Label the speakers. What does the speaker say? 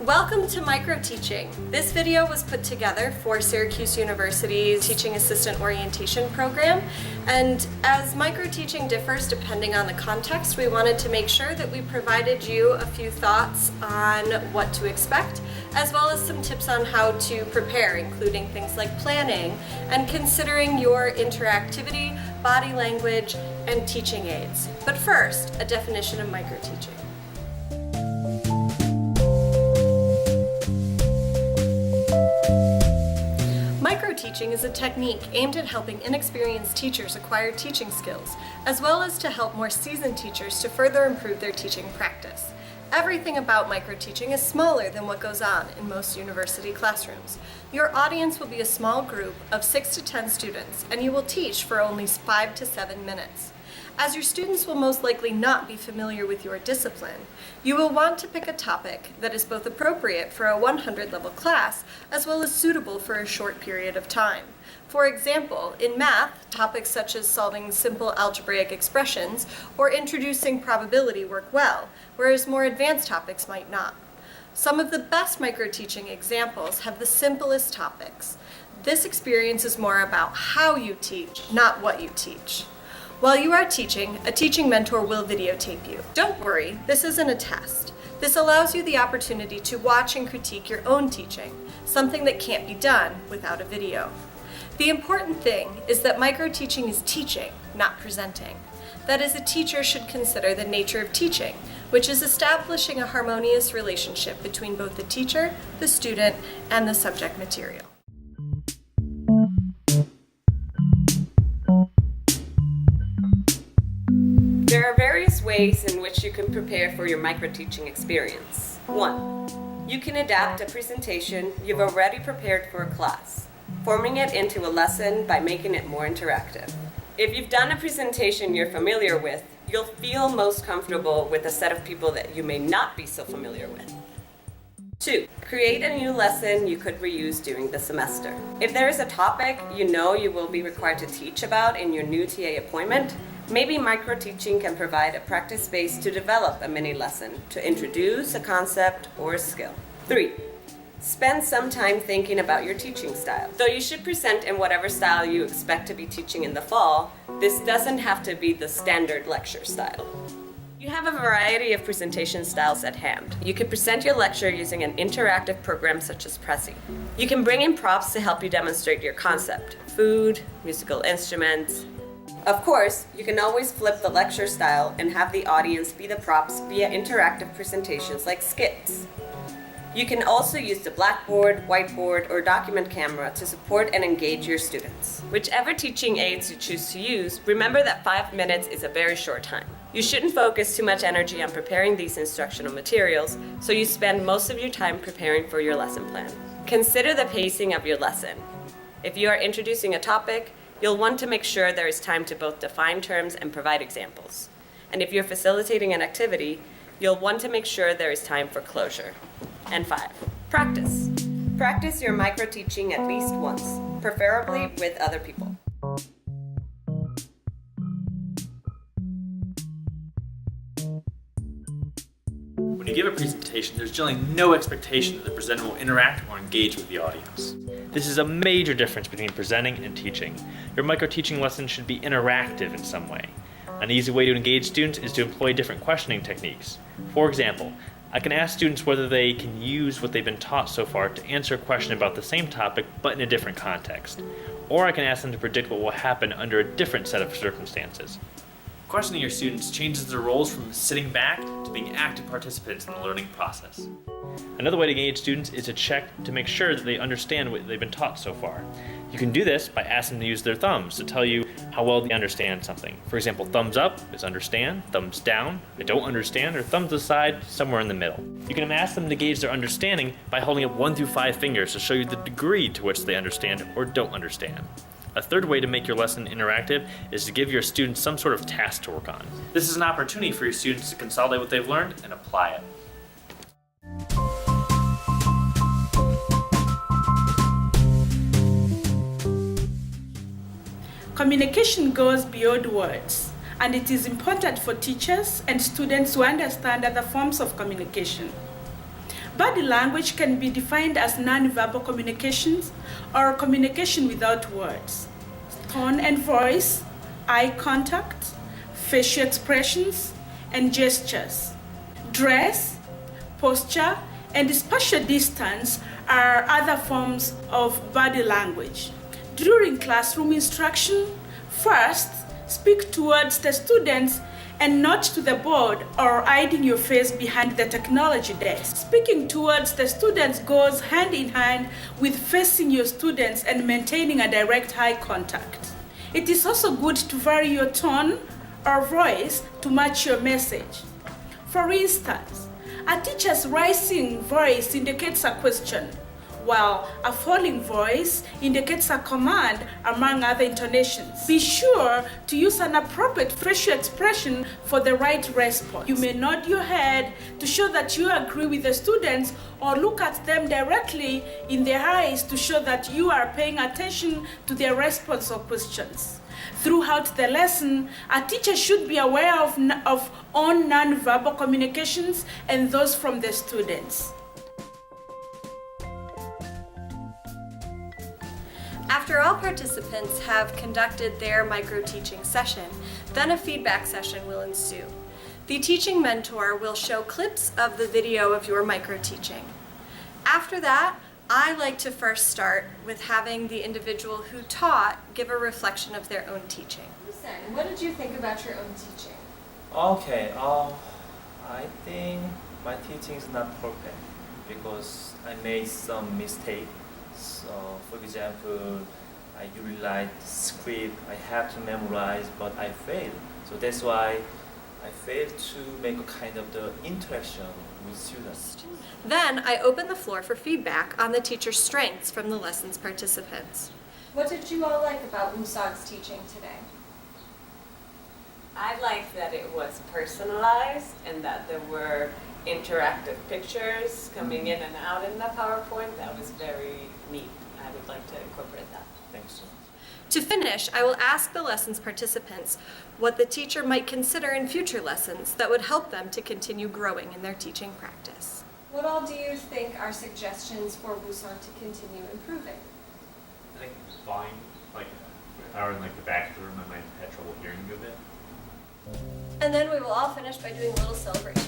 Speaker 1: Welcome to Microteaching. This video was put together for Syracuse University's Teaching Assistant Orientation Program, and as microteaching differs depending on the context, we wanted to make sure that we provided you a few thoughts on what to expect, as well as some tips on how to prepare, including things like planning and considering your interactivity, body language, and teaching aids. But first, a definition of microteaching. Microteaching is a technique aimed at helping inexperienced teachers acquire teaching skills, as well as to help more seasoned teachers to further improve their teaching practice. Everything about microteaching is smaller than what goes on in most university classrooms. Your audience will be a small group of 6 to 10 students, and you will teach for only 5 to 7 minutes. As your students will most likely not be familiar with your discipline, you will want to pick a topic that is both appropriate for a 100 level class as well as suitable for a short period of time. For example, in math, topics such as solving simple algebraic expressions or introducing probability work well, whereas more advanced topics might not. Some of the best microteaching examples have the simplest topics. This experience is more about how you teach, not what you teach. While you are teaching, a teaching mentor will videotape you. Don't worry, this isn't a test. This allows you the opportunity to watch and critique your own teaching, something that can't be done without a video. The important thing is that microteaching is teaching, not presenting. That is, a teacher should consider the nature of teaching, which is establishing a harmonious relationship between both the teacher, the student, and the subject material.
Speaker 2: There are various ways in which you can prepare for your microteaching experience. 1. You can adapt a presentation you've already prepared for a class, forming it into a lesson by making it more interactive. If you've done a presentation you're familiar with, you'll feel most comfortable with a set of people that you may not be so familiar with. 2. Create a new lesson you could reuse during the semester. If there is a topic you know you will be required to teach about in your new TA appointment, maybe microteaching can provide a practice space to develop a mini lesson to introduce a concept or a skill. 3. Spend some time thinking about your teaching style. Though you should present in whatever style you expect to be teaching in the fall, this doesn't have to be the standard lecture style. You have a variety of presentation styles at hand. You can present your lecture using an interactive program such as Prezi. You can bring in props to help you demonstrate your concept: food, musical instruments. Of course, you can always flip the lecture style and have the audience be the props via interactive presentations like skits. You can also use the blackboard, whiteboard, or document camera to support and engage your students. Whichever teaching aids you choose to use, remember that 5 minutes is a very short time. You shouldn't focus too much energy on preparing these instructional materials, so you spend most of your time preparing for your lesson plan. Consider the pacing of your lesson. If you are introducing a topic, you'll want to make sure there is time to both define terms and provide examples. And if you're facilitating an activity, you'll want to make sure there is time for closure. And 5, practice. Practice your microteaching at least once, preferably with other people.
Speaker 3: When you give a presentation, there's generally no expectation that the presenter will interact or engage with the audience. This is a major difference between presenting and teaching. Your microteaching lesson should be interactive in some way. An easy way to engage students is to employ different questioning techniques. For example, I can ask students whether they can use what they've been taught so far to answer a question about the same topic but in a different context. Or I can ask them to predict what will happen under a different set of circumstances. Questioning your students changes their roles from sitting back to being active participants in the learning process. Another way to engage students is to check to make sure that they understand what they've been taught so far. You can do this by asking them to use their thumbs to tell you how well they understand something. For example, thumbs up is understand, thumbs down, I don't understand, or thumbs aside, somewhere in the middle. You can ask them to gauge their understanding by holding up 1 through 5 fingers to show you the degree to which they understand or don't understand. A third way to make your lesson interactive is to give your students some sort of task to work on. This is an opportunity for your students to consolidate what they've learned and apply it.
Speaker 4: Communication goes beyond words, and it is important for teachers and students to understand other forms of communication. Body language can be defined as nonverbal communications or communication without words. Tone and voice, eye contact, facial expressions, and gestures. Dress, posture, and spatial distance are other forms of body language. During classroom instruction, first, speak towards the students and not to the board or hiding your face behind the technology desk. Speaking towards the students goes hand in hand with facing your students and maintaining a direct eye contact. It is also good to vary your tone or voice to match your message. For instance, a teacher's rising voice indicates a question, while a falling voice indicates a command, among other intonations. Be sure to use an appropriate facial expression for the right response. You may nod your head to show that you agree with the students, or look at them directly in their eyes to show that you are paying attention to their response or questions. Throughout the lesson, a teacher should be aware of own nonverbal communications and those from the students.
Speaker 1: After all participants have conducted their micro-teaching session, then a feedback session will ensue. The teaching mentor will show clips of the video of your micro-teaching. After that, I like to first start with having the individual who taught give a reflection of their own teaching. What did you think about your own teaching?
Speaker 5: Okay, I think my teaching is not perfect because I made some mistakes. So, for example, I usually write the script I have to memorize, but I failed. So that's why I failed to make a kind of the interaction with students.
Speaker 1: Then I open the floor for feedback on the teacher's strengths from the lesson's participants. What did you all like about Musag's teaching today?
Speaker 2: I liked that it was personalized and that there were interactive pictures coming in and out in the PowerPoint. That was very neat. I would like to incorporate that.
Speaker 5: Thanks so much.
Speaker 1: To finish, I will ask the lesson's participants what the teacher might consider in future lessons that would help them to continue growing in their teaching practice. What all do you think are suggestions for Busan to continue improving?
Speaker 3: I think volume, like if I were in like the back of the room, I might have had trouble hearing you a bit.
Speaker 1: And then we will all finish by doing a little celebration.